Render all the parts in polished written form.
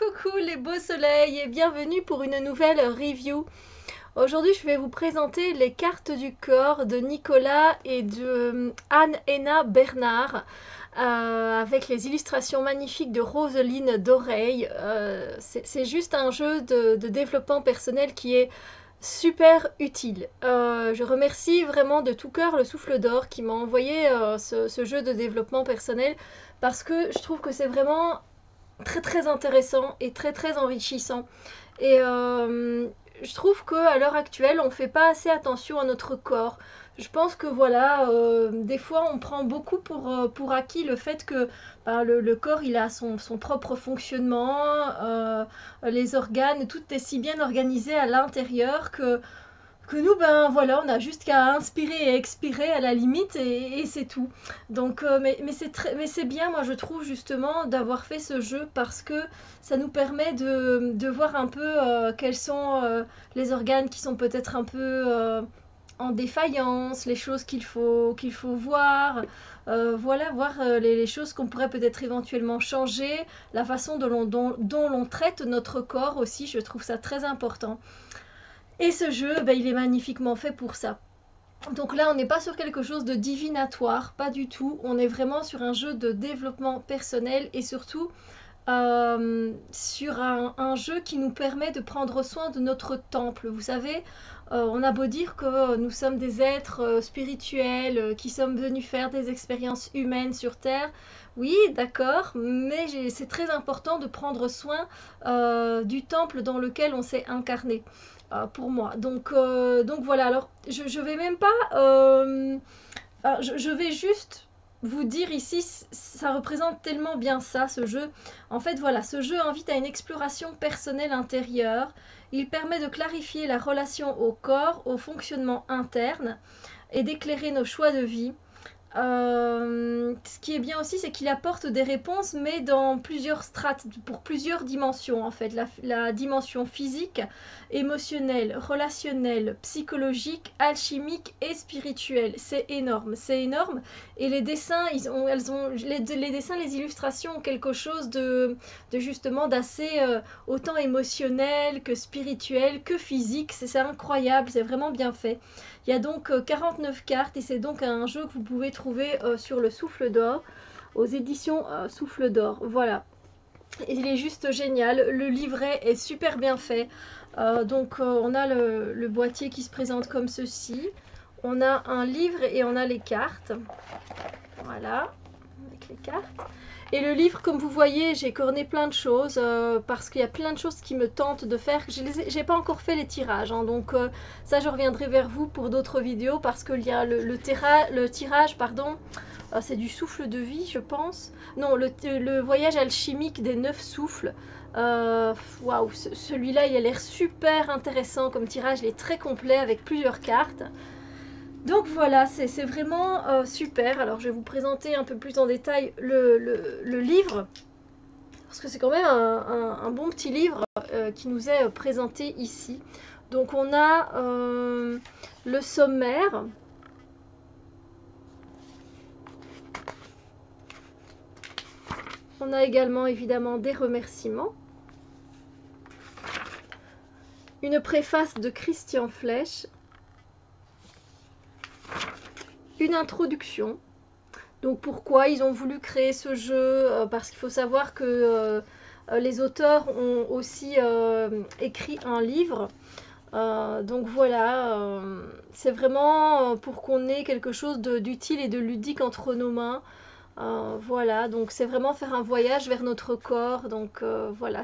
Coucou les beaux soleils et bienvenue pour une nouvelle review. Aujourd'hui je vais vous présenter les cartes du corps de Nicolas et de Anne-Héna Bernard avec les illustrations magnifiques de Roseline d'Oreille. C'est juste un jeu de développement personnel qui est super utile. Je remercie vraiment de tout cœur le Souffle d'Or qui m'a envoyé ce jeu de développement personnel parce que je trouve que c'est vraiment très intéressant et très enrichissant. Et je trouve que à l'heure actuelle, on fait pas assez attention à notre corps. Je pense que voilà, des fois on prend beaucoup pour acquis le fait que le corps il a son propre fonctionnement, les organes, tout est si bien organisé à l'intérieur que nous, ben voilà, on a juste qu'à inspirer et expirer à la limite et c'est tout. Donc, mais c'est bien, moi je trouve justement d'avoir fait ce jeu parce que ça nous permet de voir un peu quels sont les organes qui sont peut-être un peu en défaillance, les choses qu'il faut voir, voilà, voir les choses qu'on pourrait peut-être éventuellement changer, la façon dont l'on traite notre corps aussi, je trouve ça très important. Et ce jeu, il est magnifiquement fait pour ça. Donc là, on n'est pas sur quelque chose de divinatoire, pas du tout. On est vraiment sur un jeu de développement personnel et surtout sur un jeu qui nous permet de prendre soin de notre temple. Vous savez, on a beau dire que nous sommes des êtres spirituels qui sommes venus faire des expériences humaines sur Terre. Oui, d'accord, mais c'est très important de prendre soin du temple dans lequel on s'est incarné. Pour moi. Donc voilà, alors je vais même pas... je vais juste vous dire ici, ça représente tellement bien ça, ce jeu. En fait, voilà, ce jeu invite à une exploration personnelle intérieure. Il permet de clarifier la relation au corps, au fonctionnement interne et d'éclairer nos choix de vie. Ce qui est bien aussi, c'est qu'il apporte des réponses, mais dans plusieurs strates, pour plusieurs dimensions en fait. La dimension physique, émotionnelle, relationnelle, psychologique, alchimique et spirituelle. C'est énorme, c'est énorme. Et les dessins, les dessins, les illustrations ont quelque chose de justement d'assez autant émotionnel que spirituel que physique. C'est incroyable, c'est vraiment bien fait. Il y a donc 49 cartes et c'est donc un jeu que vous pouvez trouver sur le Souffle d'Or, aux éditions Souffle d'Or. Voilà. Et il est juste génial. Le livret est super bien fait. On a le boîtier qui se présente comme ceci. On a un livre et on a les cartes. Voilà, avec les cartes. Et le livre, comme vous voyez, j'ai corné plein de choses parce qu'il y a plein de choses qui me tentent de faire. J'ai pas encore fait les tirages, hein, donc ça je reviendrai vers vous pour d'autres vidéos parce qu'il y a le tirage, pardon, c'est du souffle de vie, je pense. Non, le voyage alchimique des 9 souffles. Waouh, celui-là il a l'air super intéressant comme tirage, il est très complet avec plusieurs cartes. Donc voilà, c'est vraiment super. Alors je vais vous présenter un peu plus en détail le livre, parce que c'est quand même un bon petit livre qui nous est présenté ici. Donc on a le sommaire. On a également évidemment des remerciements. Une préface de Christian Flech. Une introduction. Donc pourquoi ils ont voulu créer ce jeu, parce qu'il faut savoir que les auteurs ont aussi écrit un livre. Donc voilà, c'est vraiment pour qu'on ait quelque chose d'utile et de ludique entre nos mains. Voilà, donc c'est vraiment faire un voyage vers notre corps. Donc voilà,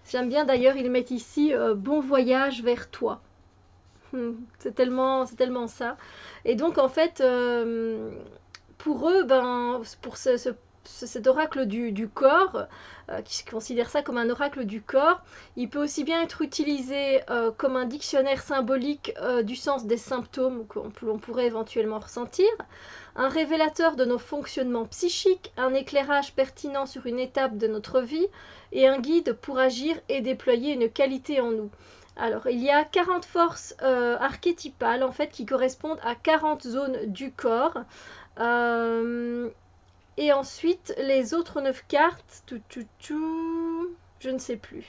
j'aime bien d'ailleurs, ils mettent ici bon voyage vers toi. C'est tellement ça. Et donc en fait, pour eux, pour cet oracle du corps, qui considère ça comme un oracle du corps, il peut aussi bien être utilisé comme un dictionnaire symbolique du sens des symptômes l'on pourrait éventuellement ressentir, un révélateur de nos fonctionnements psychiques, un éclairage pertinent sur une étape de notre vie et un guide pour agir et déployer une qualité en nous. Alors, il y a 40 forces archétypales en fait qui correspondent à 40 zones du corps. Et ensuite, les autres 9 cartes, Je ne sais plus.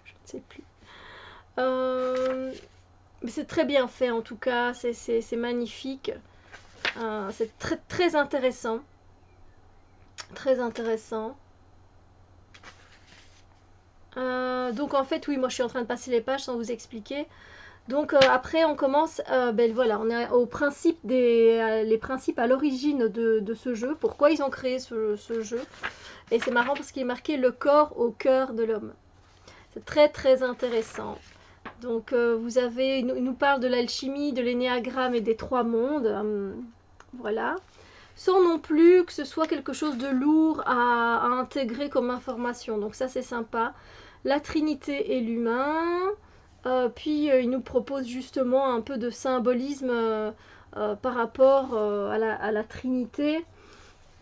Je ne sais plus. Mais c'est très bien fait en tout cas, c'est magnifique. C'est très, très intéressant. Très intéressant. Donc en fait, oui, moi je suis en train de passer les pages sans vous expliquer. Donc après, on commence, ben voilà, on est au principe les principes à l'origine de ce jeu. Pourquoi ils ont créé ce jeu. Et c'est marrant parce qu'il est marqué le corps au cœur de l'homme. C'est très très intéressant. Donc vous avez, il nous parle de l'alchimie, de l'énéagramme et des 3 mondes. Voilà. Sans non plus que ce soit quelque chose de lourd à intégrer comme information. Donc ça c'est sympa. La Trinité et l'humain. Puis il nous propose justement un peu de symbolisme par rapport à la Trinité.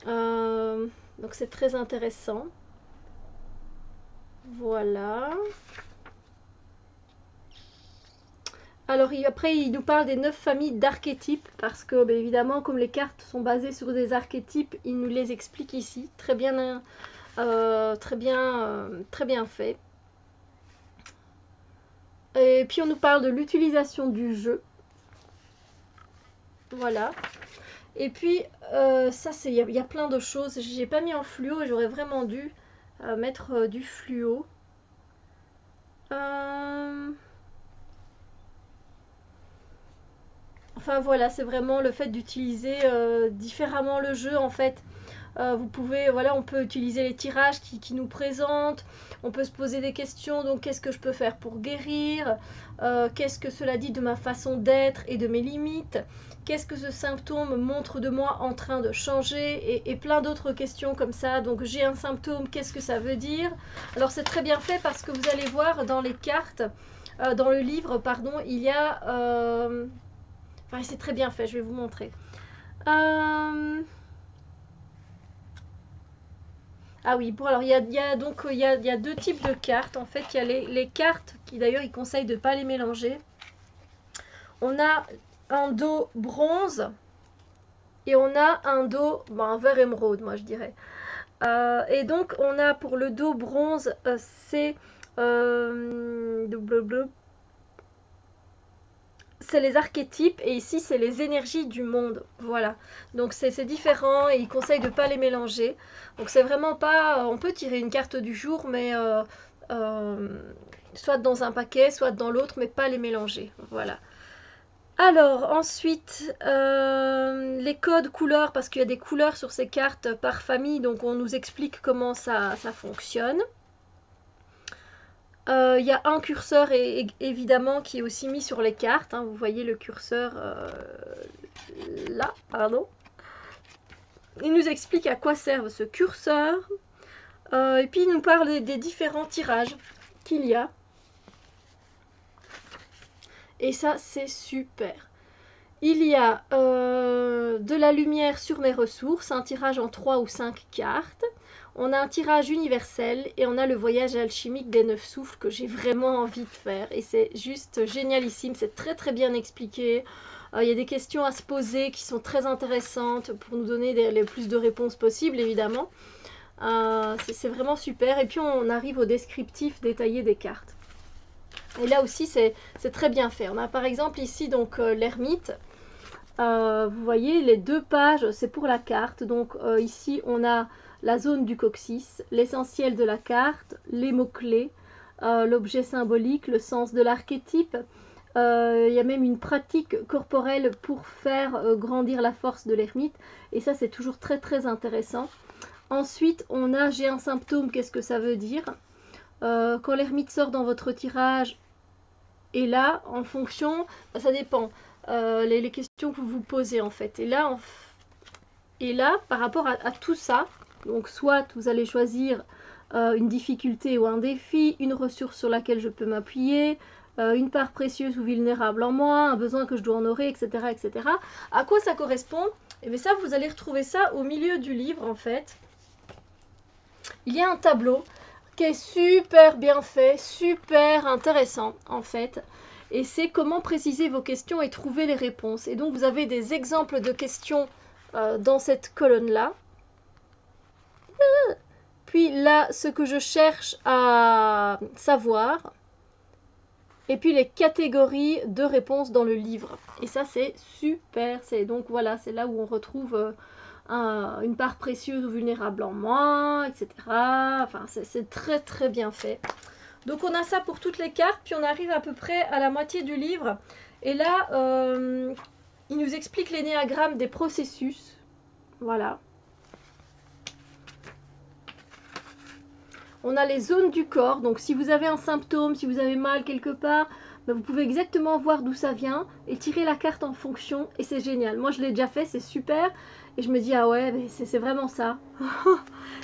Donc c'est très intéressant. Voilà. Alors après, il nous parle des 9 familles d'archétypes, parce que, bien évidemment, comme les cartes sont basées sur des archétypes, il nous les explique ici. Très bien, très bien fait. Et puis on nous parle de l'utilisation du jeu. Voilà. Et puis, ça, il y a plein de choses. J'ai pas mis en fluo et j'aurais vraiment dû mettre du fluo. Enfin voilà, c'est vraiment le fait d'utiliser différemment le jeu en fait. Vous pouvez, voilà, on peut utiliser les tirages qui nous présentent, on peut se poser des questions, donc qu'est-ce que je peux faire pour guérir, qu'est-ce que cela dit de ma façon d'être et de mes limites, qu'est-ce que ce symptôme montre de moi en train de changer, et plein d'autres questions comme ça. Donc j'ai un symptôme, qu'est-ce que ça veut dire? Alors c'est très bien fait parce que vous allez voir dans les cartes, dans le livre, pardon, il y a... Enfin, c'est très bien fait, je vais vous montrer. Ah oui, bon alors il y a 2 types de cartes. En fait, il y a les cartes qui d'ailleurs ils conseillent de ne pas les mélanger. On a un dos bronze et on a un dos, un vert émeraude, moi je dirais. Et donc on a pour le dos bronze, c'est les archétypes et ici c'est les énergies du monde. Voilà, donc c'est différent et il conseille de ne pas les mélanger. Donc c'est vraiment pas, on peut tirer une carte du jour mais soit dans un paquet soit dans l'autre, mais pas les mélanger. Voilà. Alors ensuite les codes couleurs, parce qu'il y a des couleurs sur ces cartes par famille, donc on nous explique comment ça fonctionne. Il y a un curseur évidemment qui est aussi mis sur les cartes, hein. Vous voyez le curseur là, pardon. Il nous explique à quoi servent ce curseur. Et puis il nous parle des différents tirages qu'il y a. Et ça c'est super. Il y a de la lumière sur mes ressources, un tirage en 3 ou 5 cartes. On a un tirage universel et on a le voyage alchimique des 9 souffles que j'ai vraiment envie de faire. Et c'est juste génialissime, c'est très très bien expliqué. Il y a des questions à se poser qui sont très intéressantes pour nous donner le plus de réponses possibles, évidemment. C'est vraiment super. Et puis on arrive au descriptif détaillé des cartes. Et là aussi c'est très bien fait. On a par exemple ici donc l'ermite. Vous voyez les 2 pages, c'est pour la carte. Donc ici on a la zone du coccyx, l'essentiel de la carte, les mots-clés, l'objet symbolique, le sens de l'archétype. Il y a même une pratique corporelle pour faire grandir la force de l'ermite. Et ça, c'est toujours très très intéressant. Ensuite, on a j'ai un symptôme, qu'est-ce que ça veut dire? Quand l'ermite sort dans votre tirage, et là, en fonction, ça dépend. Les questions que vous vous posez en fait. Et là, par rapport à tout ça, donc soit vous allez choisir une difficulté ou un défi, une ressource sur laquelle je peux m'appuyer, une part précieuse ou vulnérable en moi, un besoin que je dois honorer, etc. etc. À quoi ça correspond? Et bien ça, vous allez retrouver ça au milieu du livre en fait. Il y a un tableau qui est super bien fait, super intéressant en fait. Et c'est comment préciser vos questions et trouver les réponses. Et donc vous avez des exemples de questions dans cette colonne-là. puis là, ce que je cherche à savoir, et puis les catégories de réponses dans le livre. Et ça, c'est super. Donc voilà, c'est là où on retrouve une part précieuse ou vulnérable en moi, etc. Enfin, c'est très très bien fait. Donc on a ça pour toutes les cartes, puis on arrive à peu près à la moitié du livre. Et là, il nous explique l'énéagramme des processus. Voilà. On a les zones du corps, donc si vous avez un symptôme, si vous avez mal quelque part, ben vous pouvez exactement voir d'où ça vient et tirer la carte en fonction, et c'est génial. Moi je l'ai déjà fait, c'est super, et je me dis ah ouais, mais c'est vraiment ça.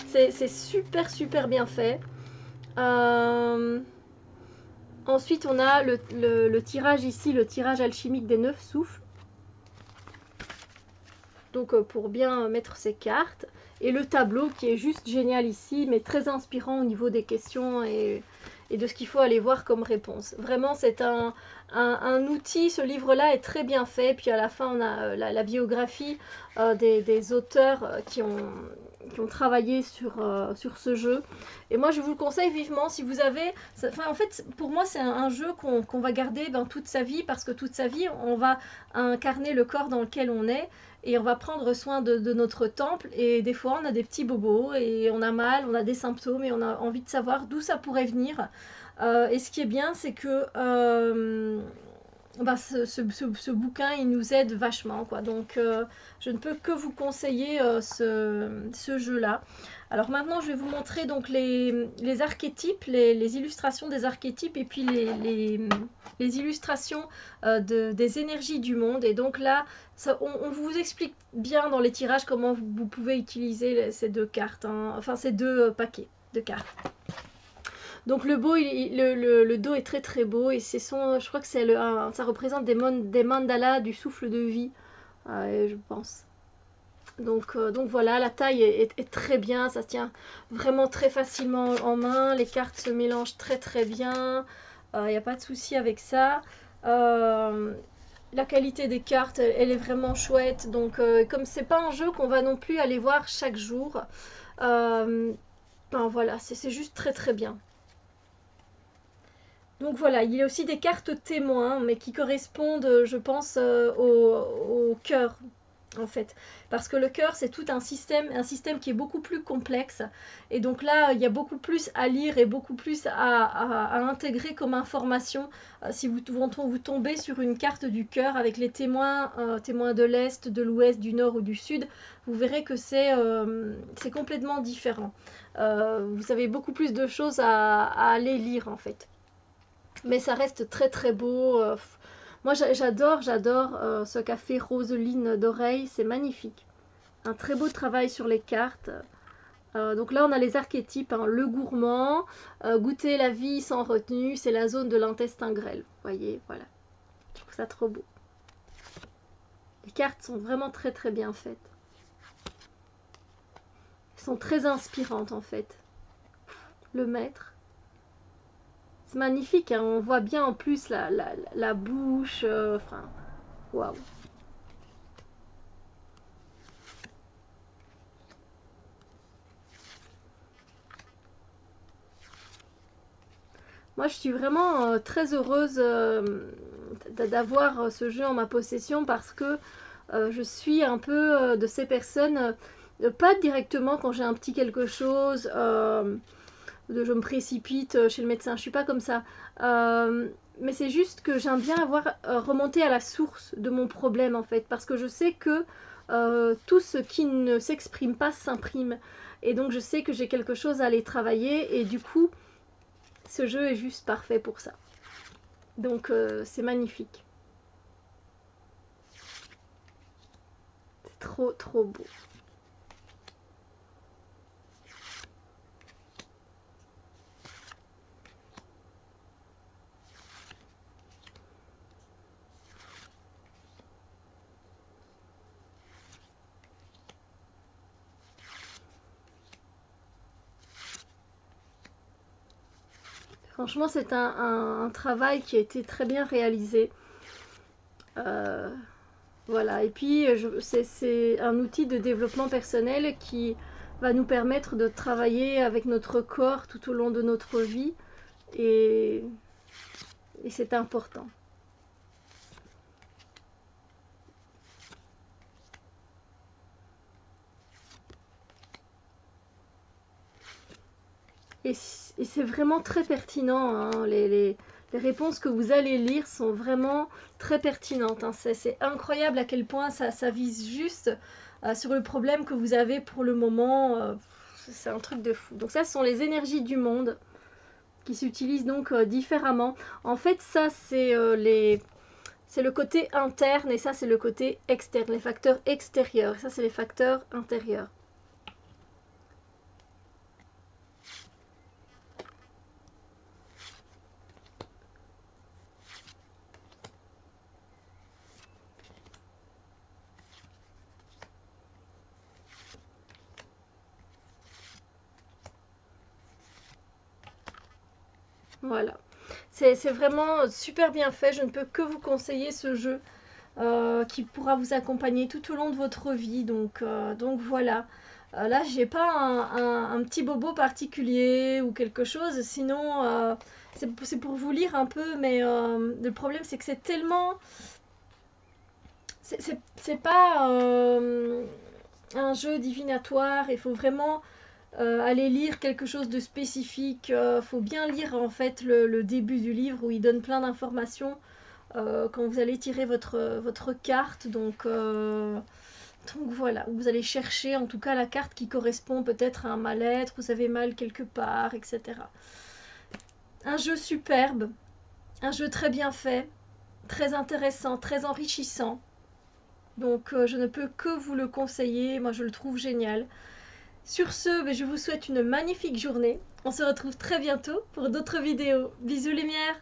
C'est super super bien fait. Ensuite on a le tirage ici, le tirage alchimique des 9 souffles. Donc pour bien mettre ces cartes. Et le tableau qui est juste génial ici, mais très inspirant au niveau des questions et de ce qu'il faut aller voir comme réponse. Vraiment, c'est un outil, ce livre-là est très bien fait. Puis à la fin, on a la biographie des auteurs qui ont travaillé sur ce jeu. Et moi, je vous le conseille vivement si vous avez... en fait, pour moi, c'est un jeu qu'on va garder toute sa vie, parce que toute sa vie, on va incarner le corps dans lequel on est. Et on va prendre soin de notre temple, et des fois on a des petits bobos et on a mal, on a des symptômes et on a envie de savoir d'où ça pourrait venir. Et ce qui est bien, c'est que ce bouquin il nous aide vachement, quoi. Donc je ne peux que vous conseiller ce jeu-là. Alors maintenant je vais vous montrer donc les archétypes, les illustrations des archétypes, et puis les illustrations des énergies du monde. Et donc là, on vous explique bien dans les tirages comment vous pouvez utiliser ces deux cartes, hein, enfin ces deux paquets de cartes. Donc le dos est très très beau, et je crois que ça représente des mandalas du souffle de vie, je pense. Donc voilà, la taille est très bien, ça se tient vraiment très facilement en main, les cartes se mélangent très très bien, il n'y a pas de souci avec ça. La qualité des cartes, elle est vraiment chouette, donc comme c'est pas un jeu qu'on va non plus aller voir chaque jour, voilà, c'est juste très très bien. Donc voilà, il y a aussi des cartes témoins, mais qui correspondent, je pense, au cœur, en fait. Parce que le cœur, c'est tout un système qui est beaucoup plus complexe. Et donc là, il y a beaucoup plus à lire et beaucoup plus à intégrer comme information. Si vous tombez sur une carte du cœur avec les témoins, témoins de l'Est, de l'Ouest, du Nord ou du Sud, vous verrez que c'est complètement différent. Vous avez beaucoup plus de choses à aller lire, en fait. Mais ça reste très très beau. Moi j'adore ce qu'a fait Roseline d'Oreille, c'est magnifique. Un très beau travail sur les cartes. Donc là on a les archétypes, hein. Le gourmand, goûter la vie sans retenue, c'est la zone de l'intestin grêle. Vous voyez, voilà. Je trouve ça trop beau. Les cartes sont vraiment très très bien faites. Elles sont très inspirantes en fait. Le maître. C'est magnifique, hein. On voit bien en plus la bouche. Enfin, waouh. Moi, je suis vraiment très heureuse d'avoir ce jeu en ma possession, parce que je suis un peu de ces personnes, pas directement quand j'ai un petit quelque chose, je me précipite chez le médecin, je suis pas comme ça. Mais c'est juste que j'aime bien remonter à la source de mon problème, en fait, parce que je sais que tout ce qui ne s'exprime pas s'imprime. Et donc je sais que j'ai quelque chose à aller travailler, et du coup, ce jeu est juste parfait pour ça. Donc c'est magnifique. C'est trop trop beau. Franchement, c'est un travail qui a été très bien réalisé. Voilà, et puis c'est un outil de développement personnel qui va nous permettre de travailler avec notre corps tout au long de notre vie et c'est important. Et c'est vraiment très pertinent, hein. Les réponses que vous allez lire sont vraiment très pertinentes, hein. C'est incroyable à quel point ça vise juste sur le problème que vous avez pour le moment. C'est un truc de fou. Donc ça, ce sont les énergies du monde qui s'utilisent donc différemment. En fait, ça, c'est c'est le côté interne et ça, c'est le côté externe, les facteurs extérieurs. Et ça, c'est les facteurs intérieurs. Voilà. C'est vraiment super bien fait. Je ne peux que vous conseiller ce jeu qui pourra vous accompagner tout au long de votre vie. Donc voilà. Là, j'ai pas un petit bobo particulier ou quelque chose. Sinon, c'est pour vous lire un peu. Mais le problème, c'est que c'est tellement... C'est pas un jeu divinatoire. Il faut vraiment aller lire quelque chose de spécifique. Faut bien lire en fait le début du livre où il donne plein d'informations quand vous allez tirer votre carte. Donc voilà, vous allez chercher en tout cas la carte qui correspond peut-être à un mal-être, vous avez mal quelque part, etc. Un jeu superbe, un jeu très bien fait, très intéressant, très enrichissant. Donc je ne peux que vous le conseiller, moi je le trouve génial. Sur ce, je vous souhaite une magnifique journée. On se retrouve très bientôt pour d'autres vidéos. Bisous les mières!